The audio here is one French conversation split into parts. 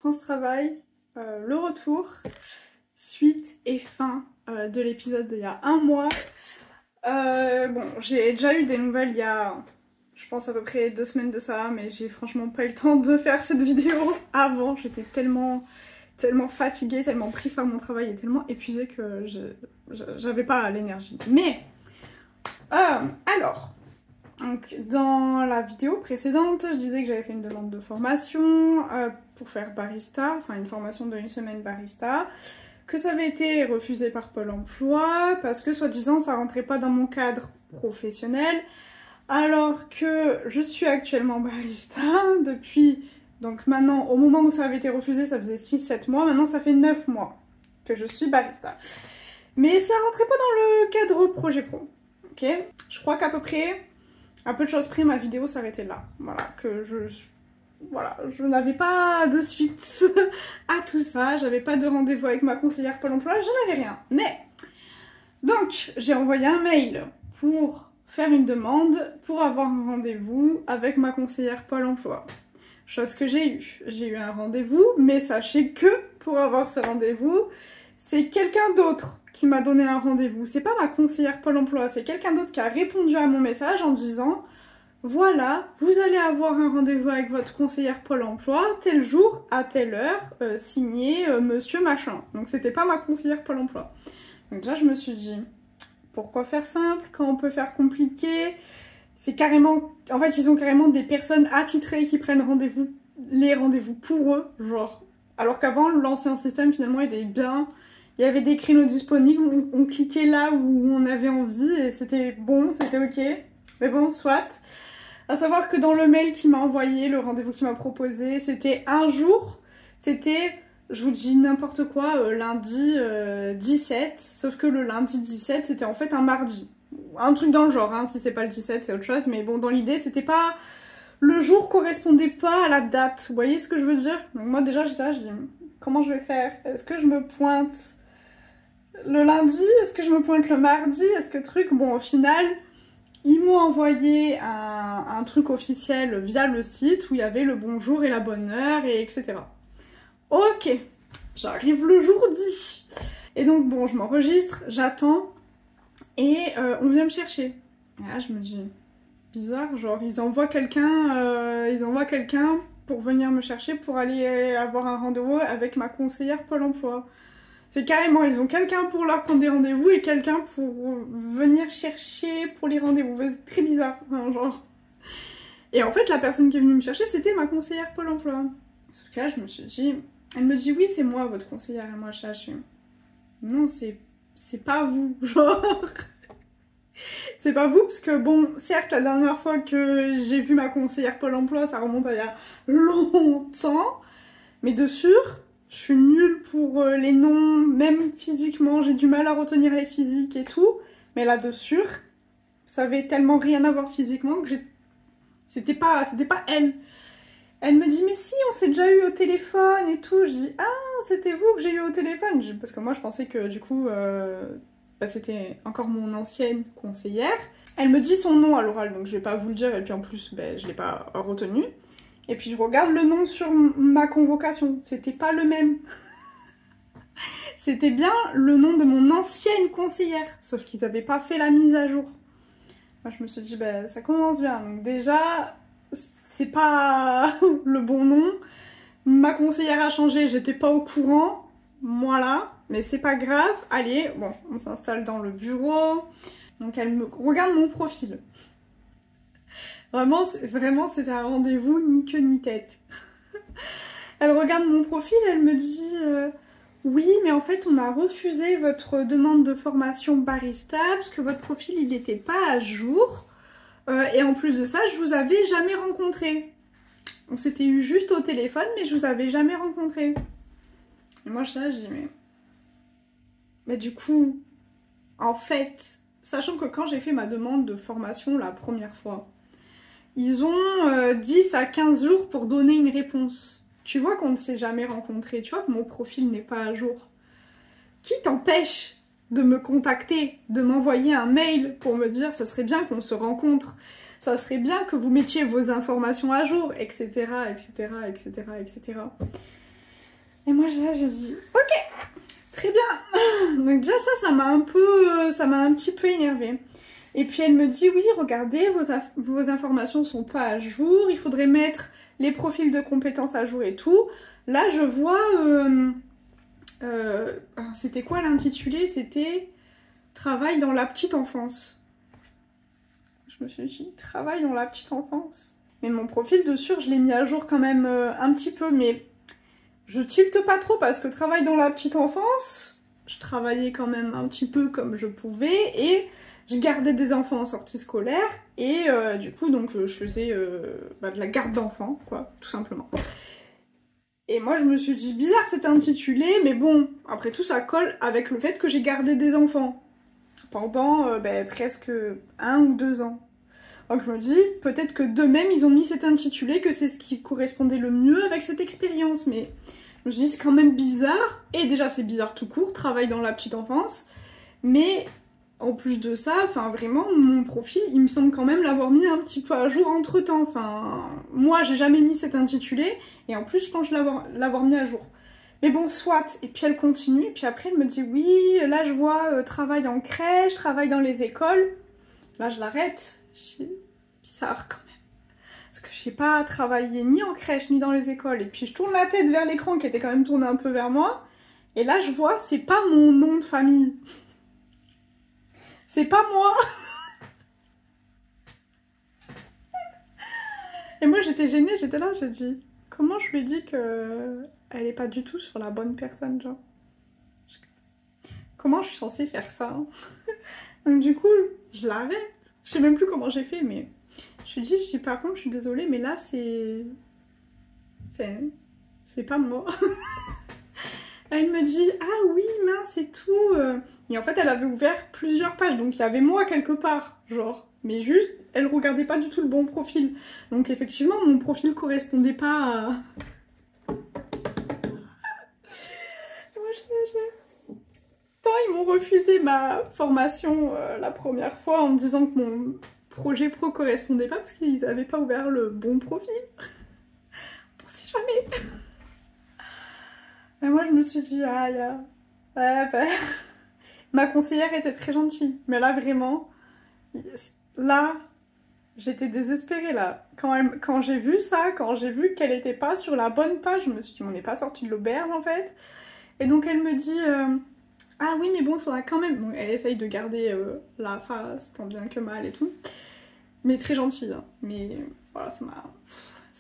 France Travail, le retour, suite et fin de l'épisode d'il y a un mois. Bon, j'ai déjà eu des nouvelles il y a, je pense à peu près 2 semaines de ça, mais j'ai franchement pas eu le temps de faire cette vidéo avant. J'étais tellement fatiguée, tellement prise par mon travail et tellement épuisée que j'avais pas l'énergie. Mais, alors... Donc, dans la vidéo précédente, je disais que j'avais fait une demande de formation pour faire barista, enfin une formation de 1 semaine barista, que ça avait été refusé par Pôle emploi parce que soi-disant ça rentrait pas dans mon cadre professionnel, alors que je suis actuellement barista depuis, donc maintenant au moment où ça avait été refusé ça faisait 6-7 mois, maintenant ça fait 9 mois que je suis barista. Mais ça rentrait pas dans le cadre projet pro, ok? Je crois qu'à peu près... un peu de choses près, ma vidéo s'arrêtait là. Voilà, je n'avais pas de suite à tout ça. J'avais pas de rendez-vous avec ma conseillère Pôle emploi, je n'avais rien. Mais, donc, j'ai envoyé un mail pour faire une demande pour avoir un rendez-vous avec ma conseillère Pôle emploi. Chose que j'ai eue. J'ai eu un rendez-vous, mais sachez que pour avoir ce rendez-vous, c'est quelqu'un d'autre qui m'a donné un rendez-vous. C'est pas ma conseillère Pôle emploi, c'est quelqu'un d'autre qui a répondu à mon message en disant « Voilà, vous allez avoir un rendez-vous avec votre conseillère Pôle emploi, tel jour, à telle heure, signé monsieur machin. » Donc c'était pas ma conseillère Pôle emploi. Donc déjà je me suis dit, pourquoi faire simple quand on peut faire compliqué? C'est carrément... En fait, ils ont carrément des personnes attitrées qui prennent rendez-vous, les rendez-vous pour eux, genre. Alors qu'avant, l'ancien système finalement était bien... Il y avait des créneaux disponibles, on cliquait là où on avait envie et c'était bon, c'était ok. Mais bon, soit. À savoir que dans le mail qu'il m'a envoyé, le rendez-vous qu'il m'a proposé, c'était un jour, c'était, je vous dis n'importe quoi, lundi 17, sauf que le lundi 17, c'était en fait un mardi. Un truc dans le genre, hein, si c'est pas le 17, c'est autre chose, mais bon, dans l'idée, c'était pas... Le jour correspondait pas à la date, vous voyez ce que je veux dire? Donc moi déjà, j'ai ça, je dis, comment je vais faire? Est-ce que je me pointe le lundi? Est-ce que je me pointe le mardi? Est-ce que truc... Bon, au final, ils m'ont envoyé un truc officiel via le site où il y avait le bonjour et la bonne heure, et etc. Ok, j'arrive le jour dit. Et donc, bon, je m'enregistre, j'attends, et on vient me chercher. Et là, je me dis, bizarre, genre, ils envoient quelqu'un pour venir me chercher pour aller avoir un rendez-vous avec ma conseillère Pôle emploi. C'est carrément, ils ont quelqu'un pour leur prendre des rendez-vous et quelqu'un pour venir chercher pour les rendez-vous. C'est très bizarre, hein, genre. Et en fait, la personne qui est venue me chercher, c'était ma conseillère Pôle emploi. Sauf que là, je me suis dit... Elle me dit, oui, c'est moi, votre conseillère. Et moi, je suis... Non, c'est pas vous, genre... C'est pas vous, parce que bon, certes, la dernière fois que j'ai vu ma conseillère Pôle emploi, ça remonte à il y a longtemps. Mais de sûr... Je suis nulle pour les noms, même physiquement, j'ai du mal à retenir les physiques et tout. Mais là-dessus, ça avait tellement rien à voir physiquement que c'était pas elle. Elle me dit, mais si, on s'est déjà eu au téléphone et tout. Je dis, ah, c'était vous que j'ai eu au téléphone. Parce que moi, je pensais que du coup, c'était encore mon ancienne conseillère. Elle me dit son nom à l'oral, donc je vais pas vous le dire. Et puis en plus, je l'ai pas retenu. Et puis je regarde le nom sur ma convocation, c'était pas le même. C'était bien le nom de mon ancienne conseillère, sauf qu'ils n'avaient pas fait la mise à jour. Moi je me suis dit, ça commence bien. Donc déjà, c'est pas le bon nom. Ma conseillère a changé, j'étais pas au courant. Voilà, mais c'est pas grave. Allez, bon, on s'installe dans le bureau. Donc elle me regarde mon profil. Vraiment, c'était un rendez-vous ni queue ni tête. Elle regarde mon profil, elle me dit oui, mais en fait, on a refusé votre demande de formation barista parce que votre profil, il n'était pas à jour. Et en plus de ça, je vous avais jamais rencontré. On s'était eu juste au téléphone, mais je vous avais jamais rencontré. Et moi, je dis, mais du coup, en fait, sachant que quand j'ai fait ma demande de formation la première fois, ils ont 10 à 15 jours pour donner une réponse. Tu vois qu'on ne s'est jamais rencontré, tu vois que mon profil n'est pas à jour. Qui t'empêche de me contacter, de m'envoyer un mail pour me dire ça serait bien qu'on se rencontre, ça serait bien que vous mettiez vos informations à jour, etc., etc., etc., etc. Et moi j'ai dit ok, très bien. Donc déjà ça m'a un petit peu énervée. Et puis elle me dit oui, regardez, vos informations sont pas à jour, il faudrait mettre les profils de compétences à jour et tout. Là je vois, c'était quoi l'intitulé? C'était travail dans la petite enfance. Je me suis dit travail dans la petite enfance. Mais mon profil de sûr je l'ai mis à jour quand même un petit peu, mais je tilte pas trop parce que travail dans la petite enfance, je travaillais quand même un petit peu comme je pouvais et je gardais des enfants en sortie scolaire et du coup donc je faisais de la garde d'enfants quoi, tout simplement. Et moi je me suis dit bizarre cet intitulé, mais bon, après tout ça colle avec le fait que j'ai gardé des enfants pendant presque 1 ou 2 ans. Donc je me dis peut-être que d'eux-mêmes ils ont mis cet intitulé, que c'est ce qui correspondait le mieux avec cette expérience, mais je me suis dit c'est quand même bizarre, et déjà c'est bizarre tout court, travail dans la petite enfance, mais en plus de ça, enfin vraiment, mon profil, il me semble quand même l'avoir mis un petit peu à jour entre temps. Enfin, moi j'ai jamais mis cet intitulé, et en plus je pense l'avoir mis à jour. Mais bon, soit. Et puis elle continue, et puis après elle me dit oui, là je vois travail en crèche, travail dans les écoles. Là je l'arrête, c'est bizarre quand même. Parce que je sais pas travailler ni en crèche ni dans les écoles. Et puis je tourne la tête vers l'écran qui était quand même tourné un peu vers moi. Et là je vois, c'est pas mon nom de famille. C'est pas moi. Et moi j'étais gênée, j'étais là, j'ai dit comment je lui dis que elle est pas du tout sur la bonne personne, genre. Comment je suis censée faire ça hein. Donc du coup, je l'arrête. Je sais même plus comment j'ai fait, mais je dis par contre, je suis désolée, mais là c'est... Enfin, c'est pas moi. Elle me dit ah oui mince c'est tout. Et en fait elle avait ouvert plusieurs pages, donc il y avait moi quelque part, genre. Mais juste, elle regardait pas du tout le bon profil. Donc effectivement mon profil correspondait pas à... Tant ils m'ont refusé ma formation la première fois en me disant que mon projet pro correspondait pas parce qu'ils avaient pas ouvert le bon profil. Bon si jamais. Et moi je me suis dit ah ouais, ma conseillère était très gentille, mais là vraiment, là j'étais désespérée là. Quand j'ai vu ça, quand j'ai vu qu'elle était pas sur la bonne page, je me suis dit on n'est pas sorti de l'auberge en fait. Et donc elle me dit ah oui mais bon il faudra quand même... Bon, elle essaye de garder la face tant bien que mal et tout. Mais très gentille, hein. Mais voilà ça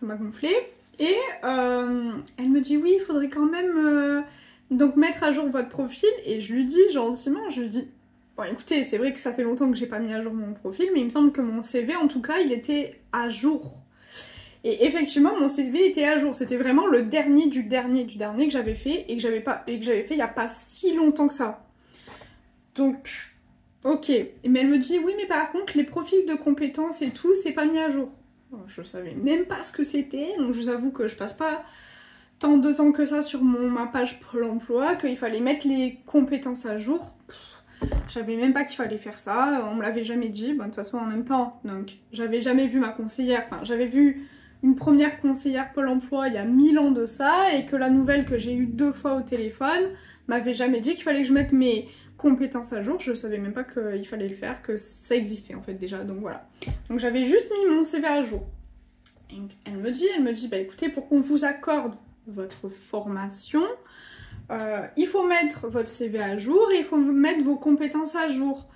m'a gonflé. Et elle me dit oui il faudrait quand même donc mettre à jour votre profil. Et je lui dis gentiment, je lui dis bon écoutez c'est vrai que ça fait longtemps que j'ai pas mis à jour mon profil, mais il me semble que mon CV en tout cas il était à jour. Et effectivement mon CV était à jour, c'était vraiment le dernier du dernier que j'avais fait et que j'avais fait il y a pas si longtemps que ça. Donc ok, mais elle me dit oui mais par contre les profils de compétences et tout c'est pas mis à jour. Je savais même pas ce que c'était, donc je vous avoue que je passe pas tant de temps que ça sur ma page Pôle emploi, qu'il fallait mettre les compétences à jour. Je savais même pas qu'il fallait faire ça, on me l'avait jamais dit, bon, de toute façon en même temps, donc j'avais jamais vu ma conseillère, enfin j'avais vu une première conseillère Pôle emploi il y a 1000 ans de ça, et que la nouvelle que j'ai eue 2 fois au téléphone m'avait jamais dit qu'il fallait que je mette mes compétences à jour, je savais même pas qu'il fallait le faire, que ça existait en fait déjà, donc voilà. Donc j'avais juste mis mon CV à jour. Et elle me dit, bah écoutez, pour qu'on vous accorde votre formation, il faut mettre votre CV à jour et il faut mettre vos compétences à jour.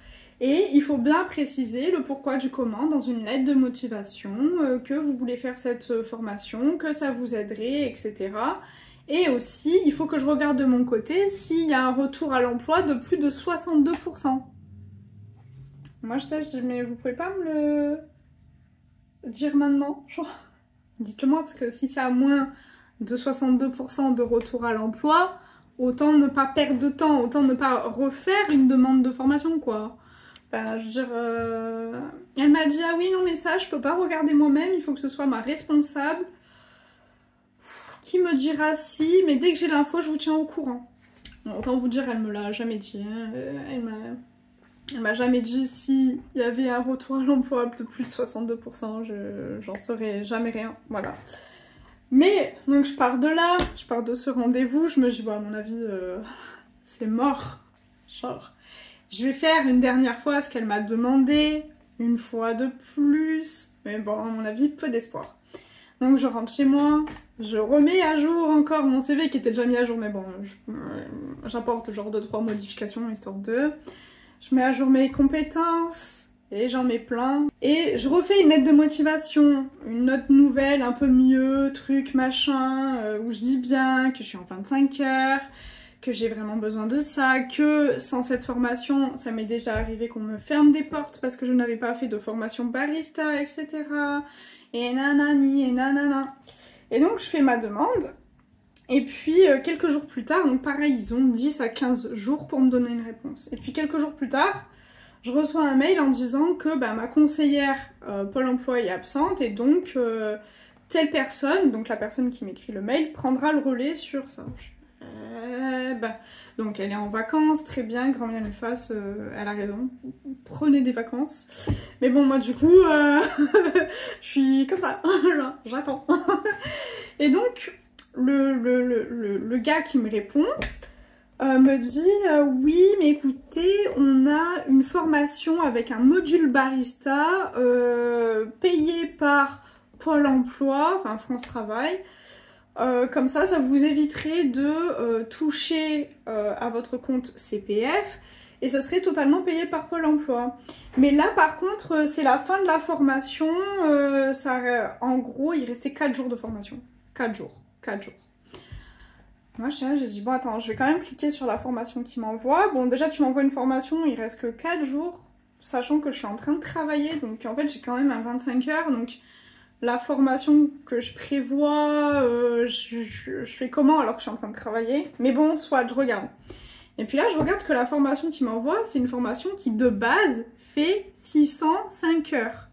Et il faut bien préciser le pourquoi du comment dans une lettre de motivation, que vous voulez faire cette formation, que ça vous aiderait, etc. Et aussi, il faut que je regarde de mon côté s'il y a un retour à l'emploi de plus de 62%. Moi je dis, mais vous pouvez pas me le dire maintenant, genre, dites-le moi, parce que si c'est à moins de 62% de retour à l'emploi, autant ne pas perdre de temps, autant ne pas refaire une demande de formation, quoi. Ben, je veux dire, elle m'a dit, ah oui, non, mais ça, je peux pas regarder moi-même, il faut que ce soit ma responsable qui me dira si, mais dès que j'ai l'info, je vous tiens au courant. Bon, autant vous dire, elle me l'a jamais dit, hein. Elle m'a jamais dit s'il y avait un retour à l'emploi de plus de 62%, j'en saurais jamais rien, voilà. Mais, donc je pars de là, je pars de ce rendez-vous, je me dis, bon, à mon avis, c'est mort. Genre, je vais faire une dernière fois ce qu'elle m'a demandé, une fois de plus. Mais bon, à mon avis, peu d'espoir. Donc je rentre chez moi, je remets à jour encore mon CV qui était déjà mis à jour, mais bon, j'apporte genre 2-3 modifications, histoire de... Je mets à jour mes compétences, et j'en mets plein. Et je refais une lettre de motivation, une note nouvelle, un peu mieux, truc, machin, où je dis bien que je suis en 25 heures, que j'ai vraiment besoin de ça, que sans cette formation, ça m'est déjà arrivé qu'on me ferme des portes parce que je n'avais pas fait de formation barista, etc. Et nanani, et nanana. Et donc je fais ma demande, et puis quelques jours plus tard, donc pareil, ils ont 10 à 15 jours pour me donner une réponse. Et puis quelques jours plus tard, je reçois un mail en disant que bah, ma conseillère Pôle emploi est absente, et donc telle personne, donc la personne qui m'écrit le mail, prendra le relais sur ça. Bah, donc elle est en vacances, très bien, grand bien lui fasse, elle a raison, prenez des vacances. Mais bon, moi du coup, je suis comme ça, j'attends. Et donc, le gars qui me répond me dit oui, mais écoutez, on a une formation avec un module barista payé par Pôle emploi, enfin France Travail. Comme ça vous éviterait de toucher à votre compte CPF et ça serait totalement payé par Pôle emploi. Mais là par contre c'est la fin de la formation, en gros il restait 4 jours de formation. 4 jours. Moi j'ai dit bon attends, je vais quand même cliquer sur la formation qu'il m'envoie. Bon déjà tu m'envoies une formation, il reste que 4 jours, sachant que je suis en train de travailler, donc en fait j'ai quand même un 25 heures, donc... La formation que je prévois, je fais comment alors que je suis en train de travailler? Mais bon, soit, je regarde. Et puis là, je regarde que la formation qu'il m'envoie, c'est une formation qui, de base, fait 605 heures.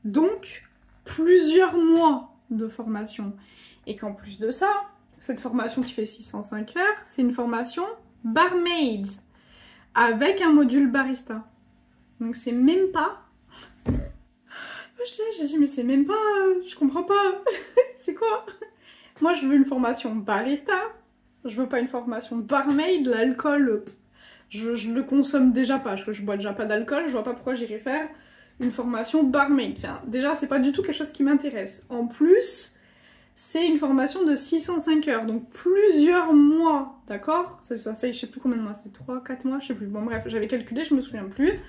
Donc, plusieurs mois de formation. Et qu'en plus de ça, cette formation qui fait 605 heures, c'est une formation barmaid, avec un module barista. Donc, c'est même pas... J'ai dit mais c'est même pas, je comprends pas, c'est quoi? Moi je veux une formation barista, je veux pas une formation barmaid, l'alcool, je le consomme déjà pas, je bois déjà pas d'alcool, je vois pas pourquoi j'irais faire une formation barmaid. Enfin, déjà c'est pas du tout quelque chose qui m'intéresse. En plus, c'est une formation de 605 heures, donc plusieurs mois, d'accord? Ça fait je sais plus combien de mois, c'est 3-4 mois, je sais plus. Bon bref, j'avais calculé, je me souviens plus.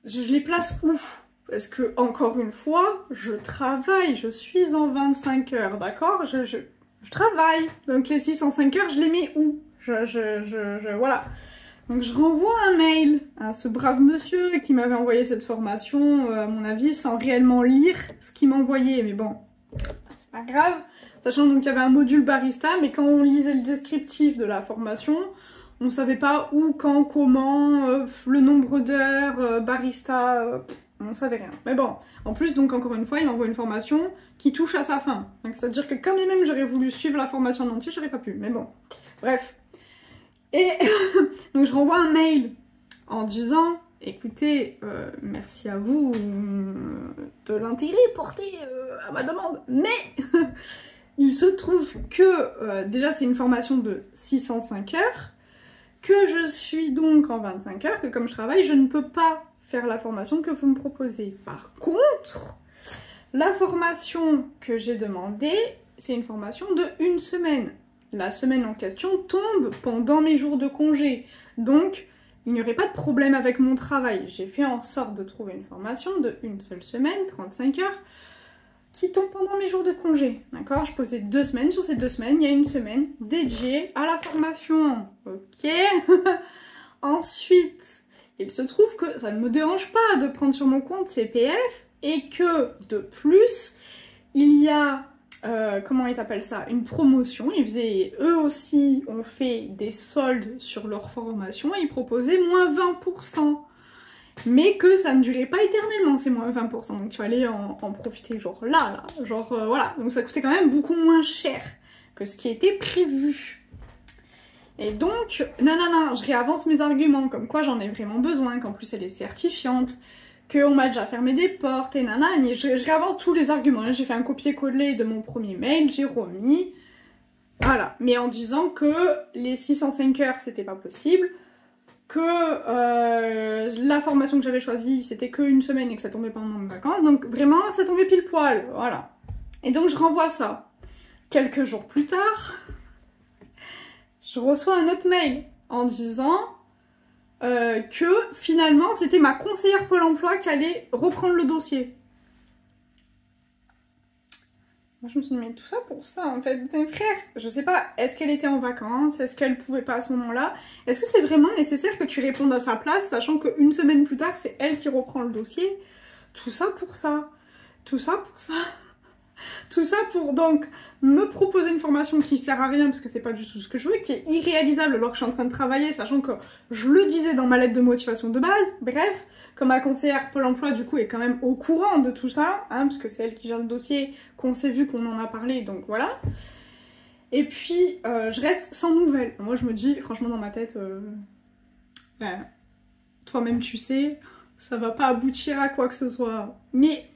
Je les place où? Parce que, encore une fois, je travaille, je suis en 25 heures, d'accord? Je travaille. Donc les 605 heures, je les mets où? Voilà. Donc je renvoie un mail à ce brave monsieur qui m'avait envoyé cette formation, à mon avis, sans réellement lire ce qu'il m'envoyait. Mais bon, c'est pas grave. Sachant donc qu'il y avait un module barista, mais quand on lisait le descriptif de la formation, on savait pas où, quand, comment, le nombre d'heures, barista... on savait rien. Mais bon, en plus, donc encore une fois, il m'envoie une formation qui touche à sa fin. Donc c'est-à-dire que quand même j'aurais voulu suivre la formation en entier, j'aurais pas pu. Mais bon, bref. Et donc je renvoie un mail en disant, écoutez, merci à vous de l'intérêt porté à ma demande. Mais il se trouve que déjà c'est une formation de 605 heures, que je suis donc en 25 heures, que comme je travaille, je ne peux pas faire la formation que vous me proposez. Par contre, la formation que j'ai demandée, c'est une formation de 1 semaine. La semaine en question tombe pendant mes jours de congé. Donc, il n'y aurait pas de problème avec mon travail. J'ai fait en sorte de trouver une formation de 1 seule semaine, 35 heures, qui tombe pendant mes jours de congé. D'accord? Je posais 2 semaines. Sur ces 2 semaines, il y a 1 semaine dédiée à la formation. Ok. Ensuite... il se trouve que ça ne me dérange pas de prendre sur mon compte CPF et que, de plus, il y a, comment ils appellent ça, une promotion. Eux aussi ont fait des soldes sur leur formation et ils proposaient moins 20%. Mais que ça ne durait pas éternellement, ces moins 20%. Donc il fallait en profiter genre là, genre voilà. Donc ça coûtait quand même beaucoup moins cher que ce qui était prévu. Et donc, non, je réavance mes arguments, comme quoi j'en ai vraiment besoin, qu'en plus elle est certifiante, qu'on m'a déjà fermé des portes et nanani. Je réavance tous les arguments. J'ai fait un copier-coller de mon premier mail, j'ai remis. Voilà. Mais en disant que les 605 heures, c'était pas possible. Que la formation que j'avais choisie, c'était qu'une semaine et que ça tombait pendant mes vacances. Donc vraiment, ça tombait pile poil. Voilà. Et donc je renvoie ça. Quelques jours plus tard, je reçois un autre mail en disant que finalement c'était ma conseillère Pôle emploi qui allait reprendre le dossier. Moi je me suis dit, mais tout ça pour ça en fait, mes frères. Je sais pas, est-ce qu'elle était en vacances? Est-ce qu'elle pouvait pas à ce moment-là? Est-ce que c'est vraiment nécessaire que tu répondes à sa place, sachant qu'une semaine plus tard, c'est elle qui reprend le dossier? Tout ça pour ça. Tout ça pour ça. Tout ça pour donc me proposer une formation qui sert à rien parce que c'est pas du tout ce que je veux, qui est irréalisable alors que je suis en train de travailler, sachant que je le disais dans ma lettre de motivation de base. Bref, comme ma conseillère Pôle emploi du coup est quand même au courant de tout ça, hein, parce que c'est elle qui gère le dossier, qu'on s'est vu, qu'on en a parlé, donc voilà. Et puis je reste sans nouvelles. Moi je me dis, franchement dans ma tête, ben, toi-même tu sais, ça va pas aboutir à quoi que ce soit. Mais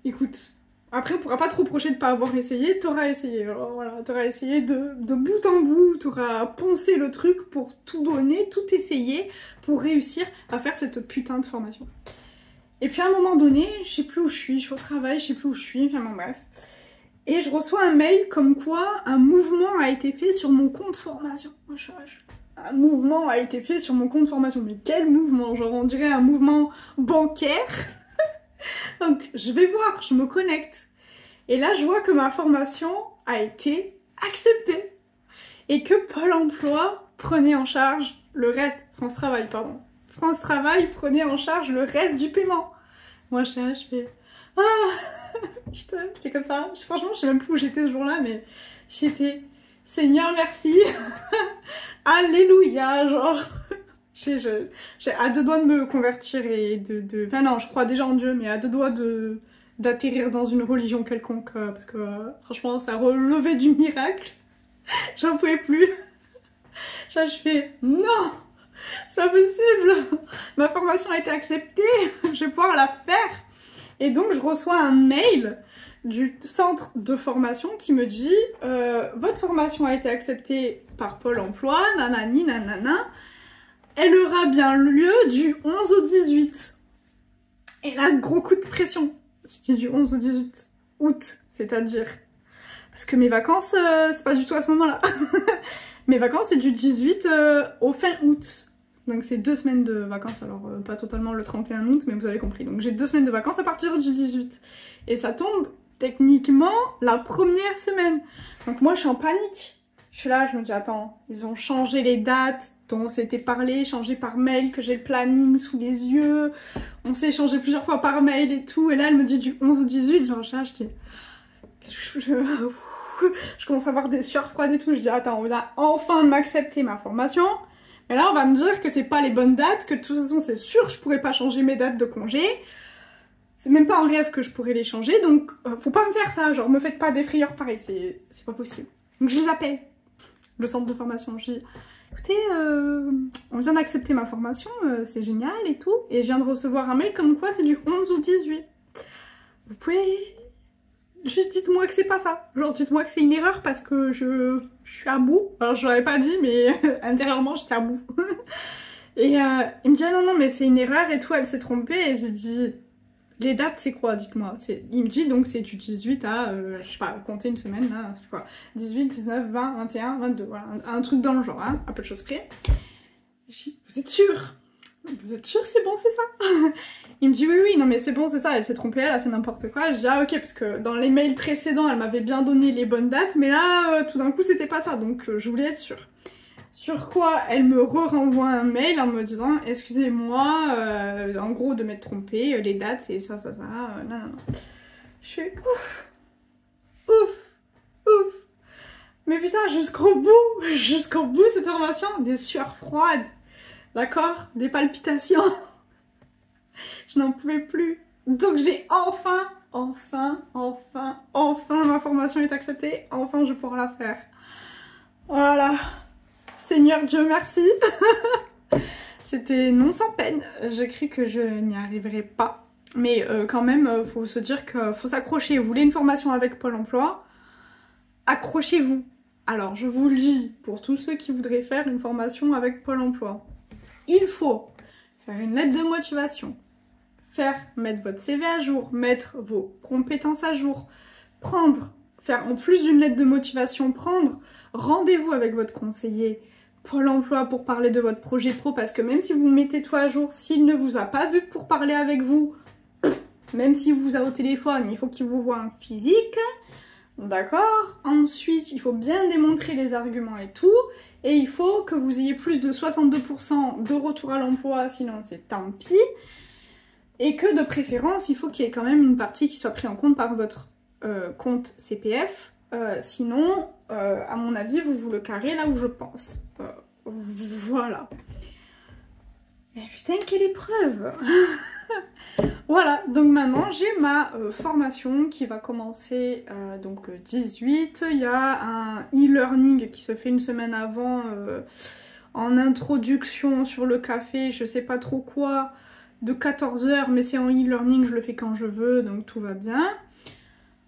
écoute, après on pourra pas te reprocher de pas avoir essayé, t'auras essayé. Alors voilà, t'auras essayé de bout en bout, t'auras poncé le truc pour tout donner, tout essayer pour réussir à faire cette putain de formation. Et puis à un moment donné, je sais plus où je suis au travail, je sais plus où je suis, enfin bon bref. Et je reçois un mail comme quoi un mouvement a été fait sur mon compte formation. Un mouvement a été fait sur mon compte formation. Mais quel mouvement? Genre on dirait un mouvement bancaire. Donc je vais voir, je me connecte. Et là je vois que ma formation a été acceptée. Et que Pôle emploi prenait en charge le reste. France Travail, pardon. France Travail prenait en charge le reste du paiement. Moi je fais... Ah putain, j'étais comme ça. Franchement je sais même plus où j'étais ce jour-là, mais j'étais... Seigneur merci. Alléluia, genre... J'ai à deux doigts de me convertir et Enfin non, je crois déjà en Dieu, mais à deux doigts d'atterrir dans une religion quelconque, parce que franchement, ça relevait du miracle. J'en pouvais plus. Je fais, non, c'est pas possible. Ma formation a été acceptée, je vais pouvoir la faire. Et donc, je reçois un mail du centre de formation qui me dit votre formation a été acceptée par Pôle emploi, nanani, nanana. Elle aura bien lieu du 11 au 18. Et là, gros coup de pression. C'était du 11 au 18 août, c'est-à-dire. Parce que mes vacances, c'est pas du tout à ce moment-là. Mes vacances, c'est du 18 au fin août. Donc c'est 2 semaines de vacances, alors pas totalement le 31 août, mais vous avez compris. Donc j'ai 2 semaines de vacances à partir du 18. Et ça tombe techniquement la première semaine. Donc moi, je suis en panique. Je suis là, je me dis, attends, ils ont changé les dates dont on s'était parlé, changé par mail, que j'ai le planning sous les yeux. On s'est échangé plusieurs fois par mail et tout. Et là, elle me dit du 11 au 18. Genre, je dis... Je commence à avoir des sueurs froides et tout. Je dis, attends, on vient enfin de m'accepter ma formation. Mais là, on va me dire que c'est pas les bonnes dates, que de toute façon, c'est sûr, je pourrais pas changer mes dates de congé. C'est même pas en rêve que je pourrais les changer. Donc, faut pas me faire ça. Genre, me faites pas des frayeurs pareil. C'est pas possible. Donc, je les appelle. Le centre de formation, je dis écoutez, on vient d'accepter ma formation, c'est génial et tout, et je viens de recevoir un mail comme quoi c'est du 11 au 18. Vous pouvez juste dites-moi que c'est pas ça, genre dites-moi que c'est une erreur parce que je suis à bout. Alors je l'avais pas dit, mais intérieurement j'étais à bout. Et il me dit ah non mais c'est une erreur et tout, elle s'est trompée, et j'ai dit les dates c'est quoi, dites-moi. Il me dit donc c'est du 18 à, je sais pas, compter une semaine, là, c'est quoi, 18, 19, 20, 21, 22, voilà, un truc dans le genre, hein, à peu de choses près. Je dis, vous êtes sûr? Vous êtes sûr c'est bon, c'est ça? Il me dit oui, non mais c'est bon, c'est ça, elle s'est trompée, elle a fait n'importe quoi. Je dis ah ok, parce que dans les mails précédents, elle m'avait bien donné les bonnes dates, mais là, tout d'un coup, c'était pas ça, donc je voulais être sûre. Sur quoi elle me renvoie un mail en me disant excusez-moi, en gros de m'être trompée, les dates c'est ça, non. Je suis ouf. Mais putain, jusqu'au bout cette formation, des sueurs froides, d'accord, des palpitations. Je n'en pouvais plus. Donc j'ai enfin, ma formation est acceptée, enfin je pourrai la faire. Voilà. Seigneur Dieu merci. c'était non sans peine. J'ai cru que je n'y arriverais pas. Mais quand même, faut se dire qu'il faut s'accrocher. Vous voulez une formation avec Pôle emploi? Accrochez-vous. Alors, je vous le dis, pour tous ceux qui voudraient faire une formation avec Pôle emploi, il faut faire une lettre de motivation, mettre votre CV à jour, mettre vos compétences à jour, faire en plus d'une lettre de motivation, prendre rendez-vous avec votre conseiller Pôle emploi pour parler de votre projet pro, parce que même si vous mettez tout à jour, s'il ne vous a pas vu pour parler avec vous, même s'il vous a au téléphone, il faut qu'il vous voie en physique, d'accord? Ensuite, il faut bien démontrer les arguments et tout, et il faut que vous ayez plus de 62% de retour à l'emploi, sinon c'est tant pis, et que de préférence, il faut qu'il y ait quand même une partie qui soit prise en compte par votre compte CPF, sinon, à mon avis, vous vous le carrez là où je pense. Voilà. Mais putain, quelle épreuve! Voilà, donc maintenant j'ai ma formation qui va commencer donc le 18. Il y a un e-learning qui se fait une semaine avant en introduction sur le café, je sais pas trop quoi, de 14 h, mais c'est en e-learning, je le fais quand je veux, donc tout va bien.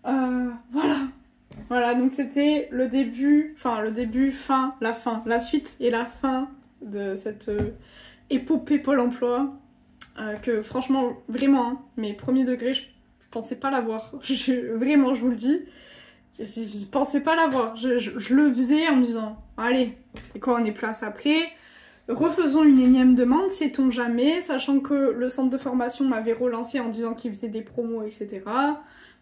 Voilà. Voilà, donc c'était le début, la suite et la fin de cette épopée Pôle emploi. Que franchement, vraiment, hein, mes premiers degrés, je pensais pas l'avoir. Vraiment, je vous le dis, je pensais pas l'avoir. Je le faisais en me disant, allez, c'est quoi, on est place après. Refaisons une énième demande, sait-on jamais, sachant que le centre de formation m'avait relancé en disant qu'il faisait des promos, etc.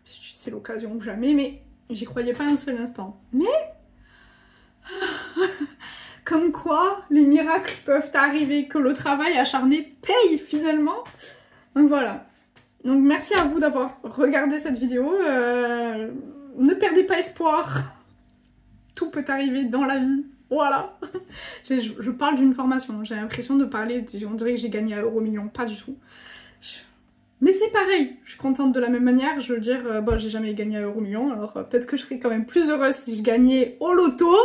C'est l'occasion ou jamais, mais j'y croyais pas un seul instant. Mais comme quoi les miracles peuvent arriver, que le travail acharné paye finalement. Donc voilà. Donc merci à vous d'avoir regardé cette vidéo. Ne perdez pas espoir. Tout peut arriver dans la vie. Voilà. Je parle d'une formation. J'ai l'impression de parler, on dirait que j'ai gagné à Euromillions. Pas du tout. Mais c'est pareil. Je suis contente de la même manière. Je veux dire, bon, j'ai jamais gagné à Euromillions. Alors peut-être que je serais quand même plus heureuse si je gagnais au loto.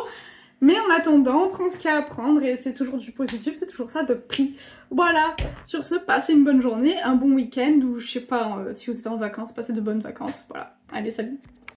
Mais en attendant, on prend ce qu'il y a à prendre et c'est toujours du positif, c'est toujours ça de prix. Voilà, sur ce, passez une bonne journée, un bon week-end ou je sais pas si vous êtes en vacances, passez de bonnes vacances. Voilà, allez, salut!